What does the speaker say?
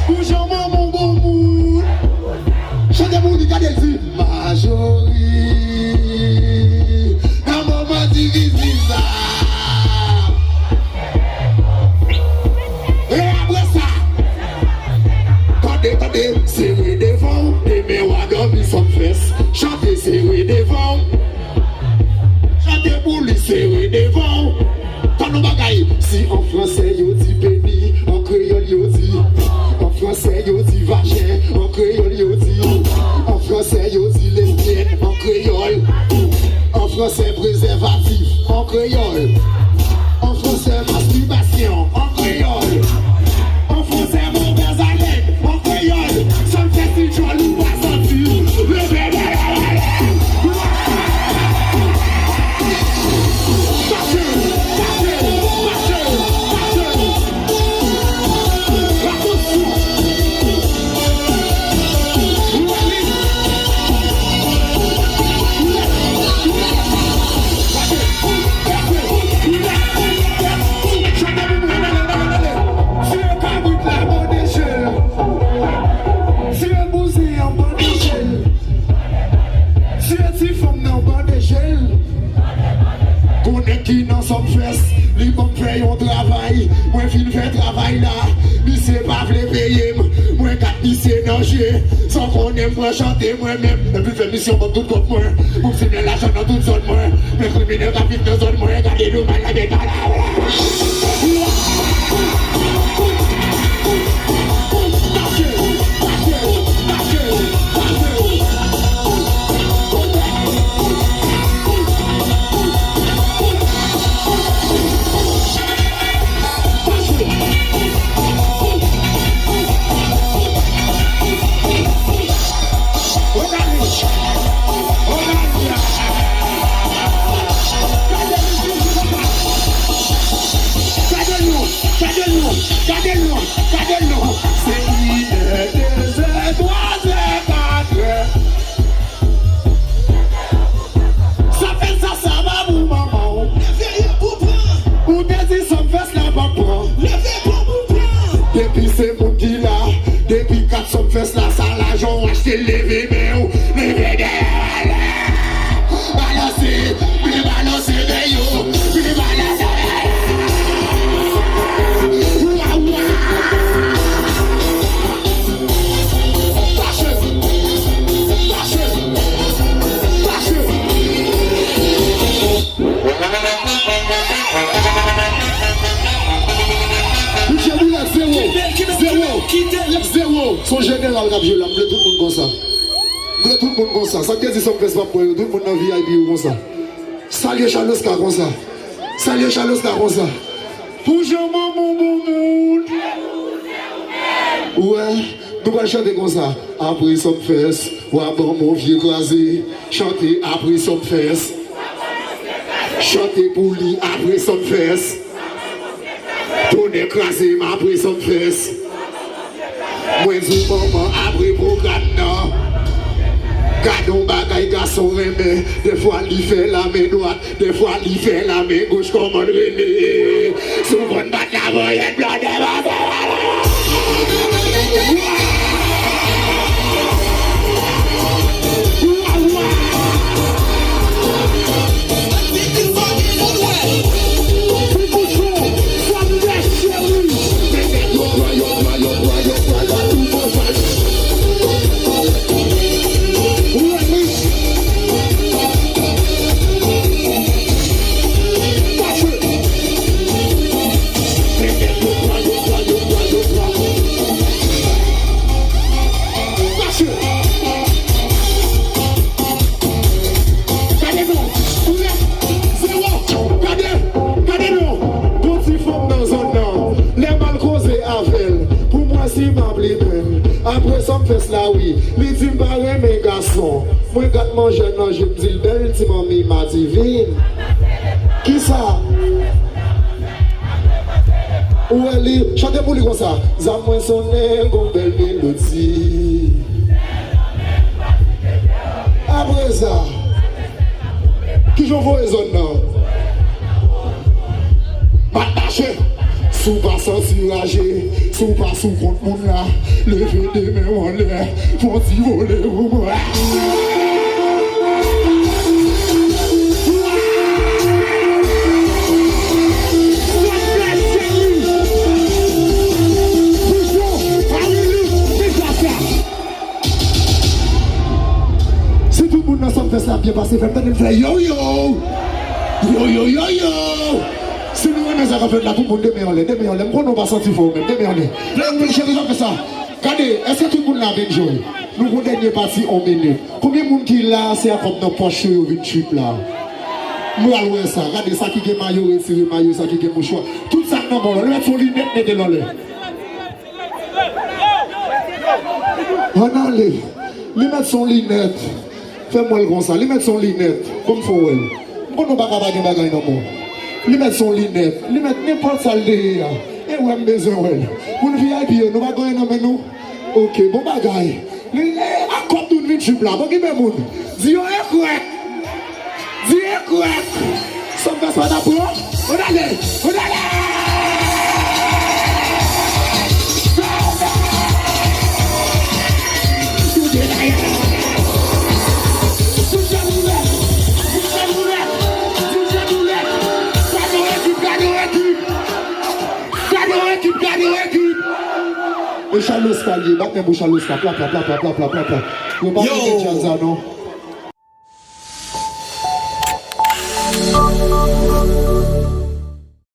Bonjour mon bon mood. Chantez pour lui garder le majorité. Un moment difficile ça. Et après ça, attendez, serrez devant. Et mes wagons Sumfest. Chantez serrez devant. Chantez pour lui serrez devant. Quand nous bagaille, si en français yo dit béni, en créole yo dit. En français yo dit vagin, en créole yo dit. En français yo dit lesbienne, en créole. En français préservatif, en créole. En français masturbation, en créole. En français mauvaise haleine, en créole. Sumfest il joue nous pas sentir. Qui dans Sumfest, li bon fait un travail, moi fin fait travail là, mi c'est pas vle payer, moi quatre mi c'est danger, sans qu'on aime pas chanter moi-même, et puis faire mission pour tout comme moi, pour finir l'argent dans toute zone moi, les criminels rapides dans zone moi, regardez nous mal avec la Regardez-nous, c'est une, deux, trois, quatre. Ça fait ça va pour maman. Levez pour prendre. Ou désir Sumfest là va prendre. Levez pour prendre. Depuis c'est mon qui là, depuis 4 Sumfest là, ça l'argent acheté levé mais où levé derrière. Balancer, puis balancer de yo, puis balancer. Zéro, son général qui a violé, tout le monde comme ça. Tout le monde comme ça. Ça veut dire que Sumfest pas pour tout le monde dans VIP comme ça. Salut Charles-Oscar comme ça. Salut Charles-Oscar comme ça. Bonjour mon monde. Ouais, nous allons chanter comme ça. Après Sumfest, ou avant mon vieux croisé. Chanter après Sumfest. Chanter pour lui après Sumfest. Tourner écrasé après Sumfest. Moi je maman après programme non. Gardons bagaille garçon aimé. Des fois il fait la main droite, des fois il fait la main gauche comme un René. Souvent bat la voyette blanc de après Sumfest là oui, les dit m'barre mes garçons. Moi gâte mon jeune, je me dis le bel petit mamie ma divine. Qui ça? Où elle est? Chantez pour lui comme ça. Zamouin sonne, gon belle mélodie. Après ça, qui j'en vois les zones là? Mataché. Sous pas censuragé, sous pas sous compte mon là. Levez des mains en l'air, faut-y voler au moi. Si tout le monde dans Sumfest là bien passé, faites me faire yo yo! Yo yo yo yo! Si nous avons fait la pour demain on l'air, pourquoi nous pas sentir fort même, demain on l'air. Plein de chéris ont fait ça. Regardez, est-ce que tout le monde l'a bien joué? Nous avons dernier parti en minute. Combien de monde qui là, c'est comme dans poche au 28 là? Nous allons ça, regardez ça qui est maillot, retiré maillot, ça qui est mouchoir. Tout ça non bon, nous mettons son lunette, mettez dans l'air. On allez, lui mettre son lunette. Fais-moi le comme ça, lui mettre son lunette, comme faut elle. Pourquoi nous ne pouvons pas faire des non more? Lui mettre son lunette, lui mettre n'importe ça derrière. Et où est-ce besoin elle? Pour nous VIP, nous ne pouvons pas faire non. Ok, bon bagaille. Comme tout le monde là, bon qui est bon? Dis quoi? Dis quoi? Ça me fait pas d'abord. On allait, on allait. Et Charles Scalier, batte mes bouches à l'oscar, plat. Yo!